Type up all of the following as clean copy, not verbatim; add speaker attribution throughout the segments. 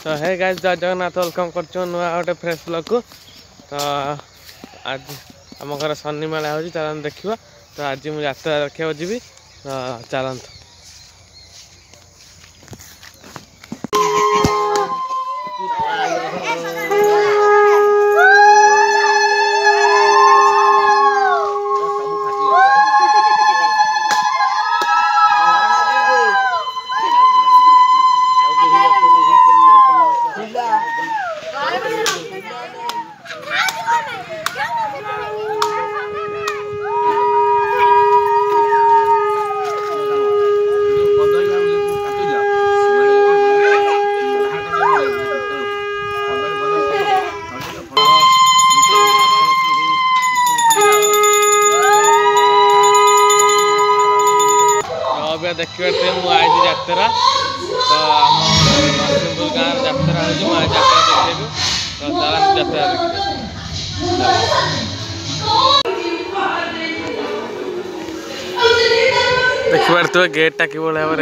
Speaker 1: तो hey guys जय Jagannath welcome कर नुआ गोटे फ्रेश ब्लॉग को। तो आज आम घर शनि मेला हो चलते देखा। तो आज मुझे यात्रा देखा जी तो चलते देखिए मुझे आई यात्रा। तो आम नरसिंहपुर गाँव यात्रा हो यात्रा देखिए। तो चला यात्रा देखिए पारे गेटा कि भाव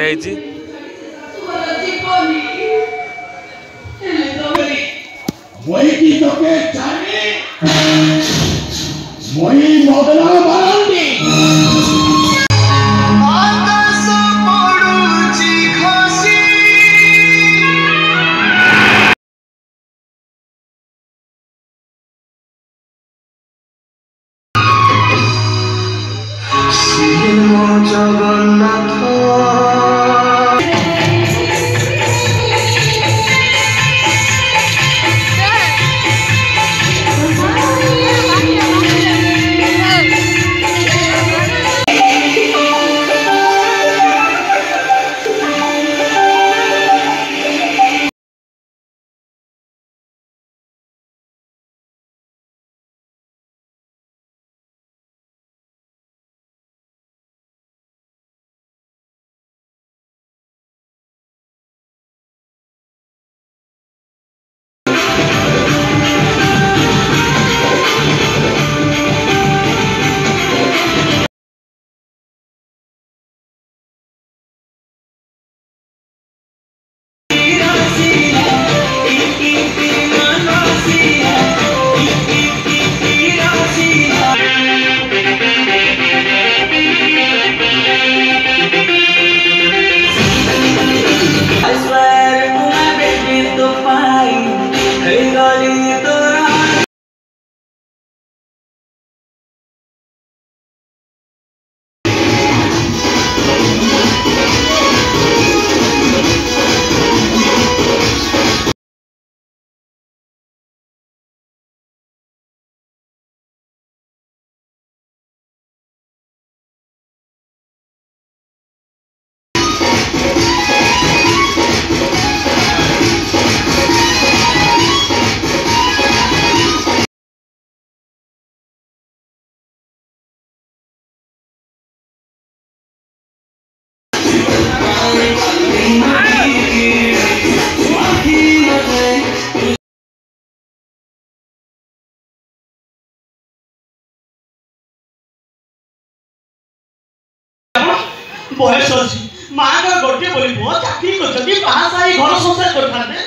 Speaker 2: बयस अच्छी माँ का गोटे बोली पुओ चाकरी कर बाहा सारी घर संसार करते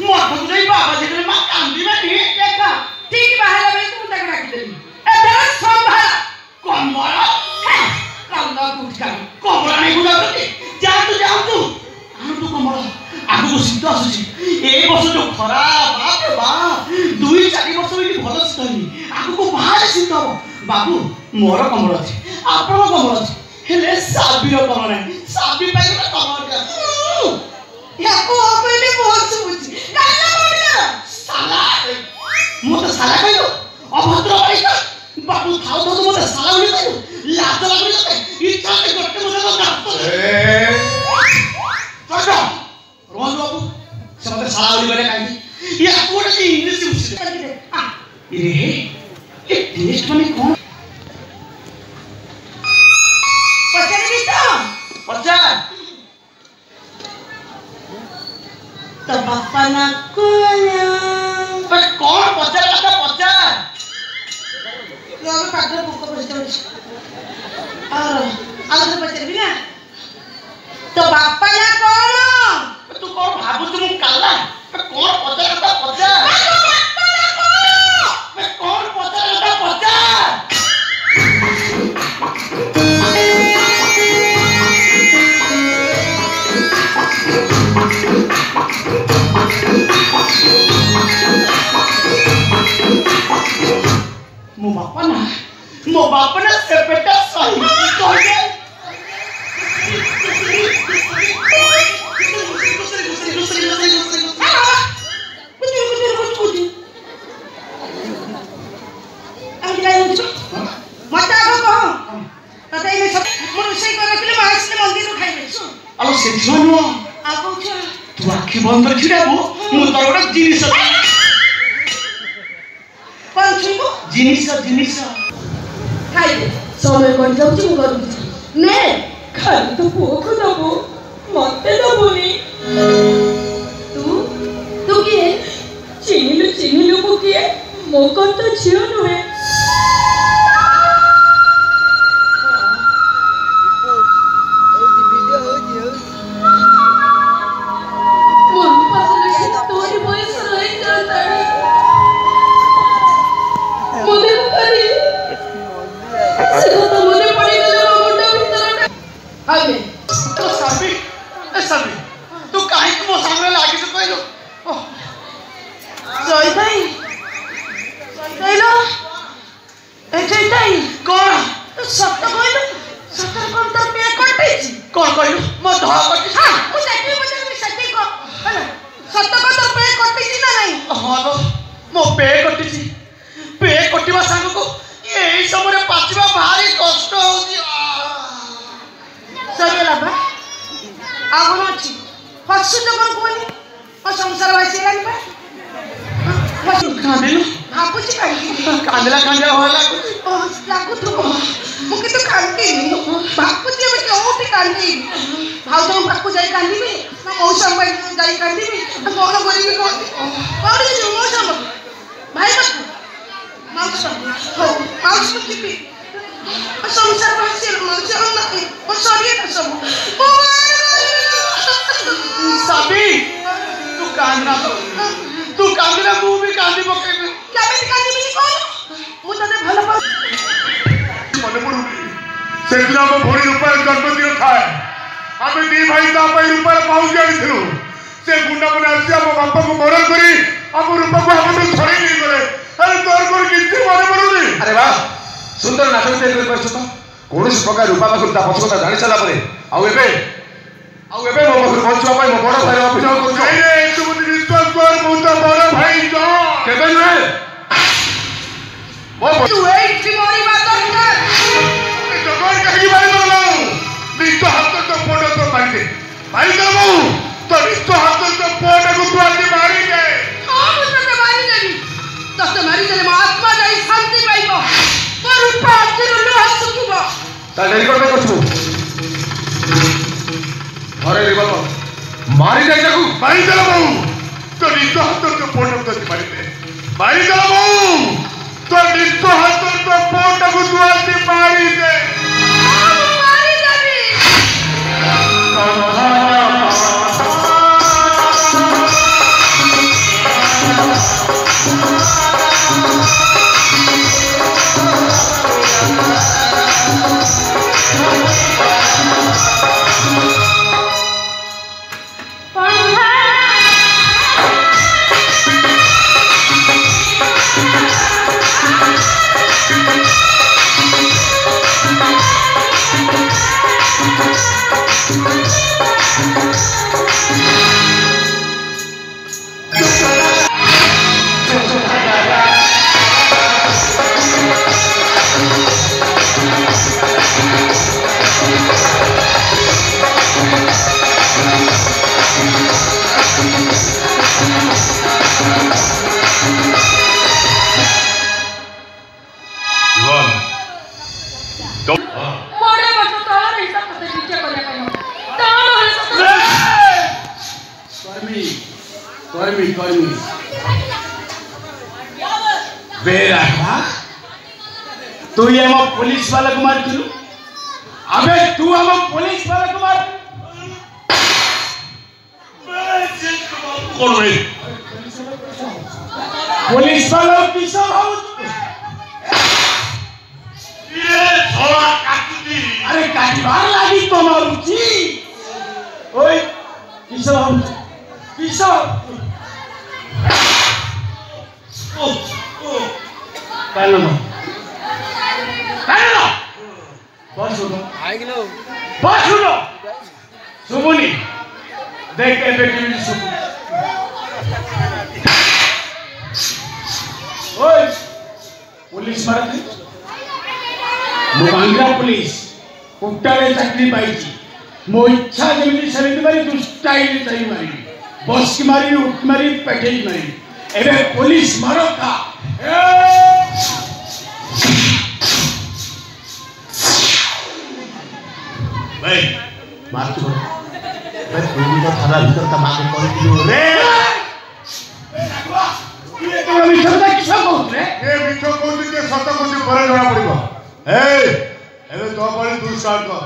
Speaker 2: मठ को जाई बाबा देखले माँ कांदीबा नी देखा ठीक बाहर बे तू तक डाकी देली एते संभाल कमर कांदा कुटका कमर नहीं गुजारती जा तू आनु तू कमर आगु को शीत आसुची ए वर्ष जो खरा बाप रे बाप 2-4 वर्ष भी भल शीत नहीं आगु को बाहर शीत हो बाबू मोर कमर अछि आपन कमर अछि हेले साबीर कमर नहीं साबी पाई ना कमर का याको अपने बहुत सुबुची काला बोलना साला मते साला कहियो अभद्र बाईका बाबू खाओ तो मते साला बोली कहियो लाज लागली तते इच्छा के गट्टे मते दांत ए चलो रोज बाबू से मते साला बोली बोले काई ये कोड से इंग्लिश उसी रे ये टेस्ट माने कौन तो बापा ना कौन पर कौन पचार लगा पचार लोग पागल भूख बसते और आगे पचार भी ना तो बापा ना कौन तू कौन भाबु तू काला कौन ଛିଡ଼ାବୁ ମୁଁ ତୋର ଗୋଟେ ଜିନିଷ ଜିନିଷ
Speaker 3: ଖାଇଦେ ସମୟ କରି ଯାଉଛି ମୁଁ କରୁଛି ନେ ଖାଲି ତ ପୁଅକୁ ଦବୁ ମତେ ଦବୁନି ତୁ କିଏ ଚିହ୍ନିଲୁ ମୁଁ କିଏ ମୋ କଣ ତ ଝିଅ ନୁହେଁ
Speaker 2: तू कहीं मो सामने लागी तो कहलो कौन
Speaker 3: तू सत्य कहलु सत्य कौन तो पे कटैछि
Speaker 2: कौन कहलु मो धरा कटि
Speaker 3: हां मु सत्य बचन सत्य को हेलो सत्य को तो पे कटैछि ना नहीं
Speaker 2: हां लो मो पे कटिवा संग को एई समय पाचिबा भारी कष्ट होउची
Speaker 3: सरिला बा आगुन अछि हसु तो कोन कोनी ओ संसार वासी लानी बा
Speaker 2: कांदिलु
Speaker 3: भापुची
Speaker 2: कांदला होला
Speaker 3: ओ लागु तो मु के तो कांदी भापुची में कोठी कांदी भाउजो पाकु जाई कांदी में ना मौसा में जाई कांदी में कोन करिबी कोन जो मौसा भाई मौसा हो मौसा की संसार वासी मौसा ना ओ सरिया सब
Speaker 2: साबी तू कांदना मु भी कांदी पकेबी
Speaker 3: क्या मैं कांदी भी कोन मु तने भलो पा
Speaker 4: मने पडु से दिन हम भोरी ऊपर जन्मदिन थाए आमे दी भाई ता पई ऊपर पाउज आइथिलु से गुंडा मने आसी हम बापा को मर्डर करी हम रूपा को हम छड़ी नहीं करे अरे तोर कोन किछि मने पडुनी
Speaker 5: अरे वाह सुंदर नाटक ते कर परछु तो कोनोसी प्रकार रूपा पाखु ता पछता जानि साला परे आउ एबे मो पाखु पहुंचवा पई मो बड़ भाई अभिनय करछु
Speaker 4: नहीं रे तू मुझे विश्वास कर मु तो बड़ भाई जो
Speaker 5: केबे रे मो
Speaker 3: तू एट मोरी बात कर
Speaker 4: जगन कहीं भाई बोलो निश्चय हाथ तो फोटो तो मार दे भाई बाबू तो निश्चय हाथ तो फोटो को तू आज मारी दे
Speaker 3: हां मुझे तो मारी देबी तो मारी देले मो आत्मा जाई शांति पाइबो पर ऊपर तिरु लोह सुखिबो
Speaker 5: ता डेरी करबे करछु अरे रे बाबा मारी दे जाकू
Speaker 4: भाई चलो बाबू तो निश्चय हाथ तो फोटो को तो मारी दे भाई चलो बाबू तो निश्चय हाथ तो फोटो को तू आज मारी दे
Speaker 3: मारी देबी मोरे बच्चों तार ऐसा पता नहीं क्या कर रहा है तार
Speaker 2: कर्मी बेरा तू ये हम पुलिस वाला को मार दिलु अबे तू हम पुलिस वाला को मार
Speaker 4: कौन है
Speaker 2: पुलिस वाला किसा भाऊ
Speaker 4: ये थोड़ा काटती
Speaker 2: अरे काटवार लागी तो मारुची ओए किसा भाऊ किसा ओ कालो बस सुनो सुमुनी देख के बेटी सुमुनी ओए पुलिस मारती मुबांगरा पुलिस कुट्टारे चाकरी पाई मो इच्छा जमी सेମିତି मारी दुष्टाई चाहिए मारी बस की मारी उठ मारी पेटे मारी एबे पुलिस मारो का भाई मार तू भाई पूरी का थाना भीतर का मां को कॉल कियो रे ये तो मिठा किस कहत रे
Speaker 4: ए मिठो कोन के सत कोन पर जणा पड़िबो ए एबे तो बड़ी तू स्टार्ट कर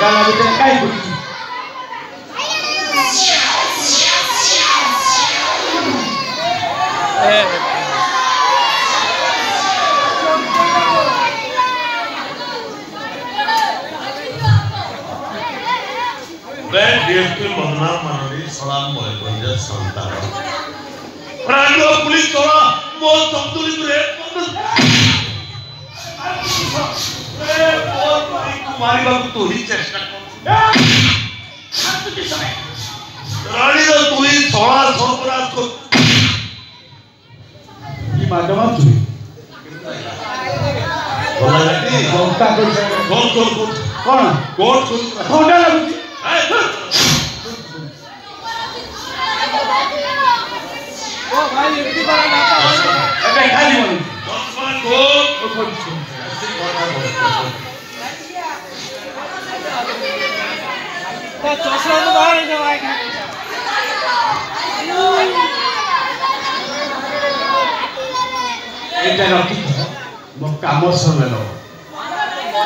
Speaker 2: गाना भीतर काई बोली
Speaker 6: डीएसपी मोहना मनोरी सलाम मयगंज संतान राजो पुलिस तोड़ा मो तब्दुली रे ए बहुत भाई कुमारी बाबू तू ही चेष्टा कर रानी रो तू ही थोड़ा सरपराज को
Speaker 2: की माडमा तू
Speaker 6: बोला बेटी
Speaker 2: कोंटा
Speaker 6: कौन
Speaker 2: कोण कोंडा लागुची
Speaker 1: ओ भाई एमती बड़ा नाता
Speaker 2: एबे खाली बोल
Speaker 6: दसमान को
Speaker 1: तो चोसला तो बाहर ही जाएगा
Speaker 2: एटा रखी मो काम सरलो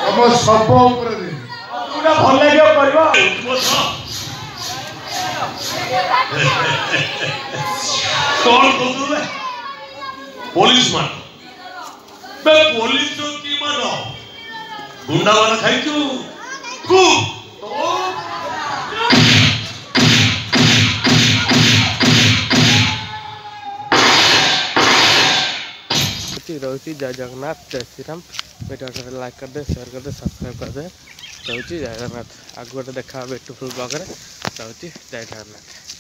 Speaker 4: हम सब ऊपर दे
Speaker 2: पूरा भल लागियो करबो
Speaker 6: कौन बोल रहे पुलिस मान बे पुलिस जो की मानो गुंडा वाला खाई क्यों कु
Speaker 1: रहुची जय जगन्नाथ जय श्री राम वीडियो को लाइक कर दे शेयर कर दे सब्सक्राइब कर दे रहुची जय जगन्नाथ आगु देखा ब्यूटीफुल ब्लॉग रे रहुची जय जगन्नाथ।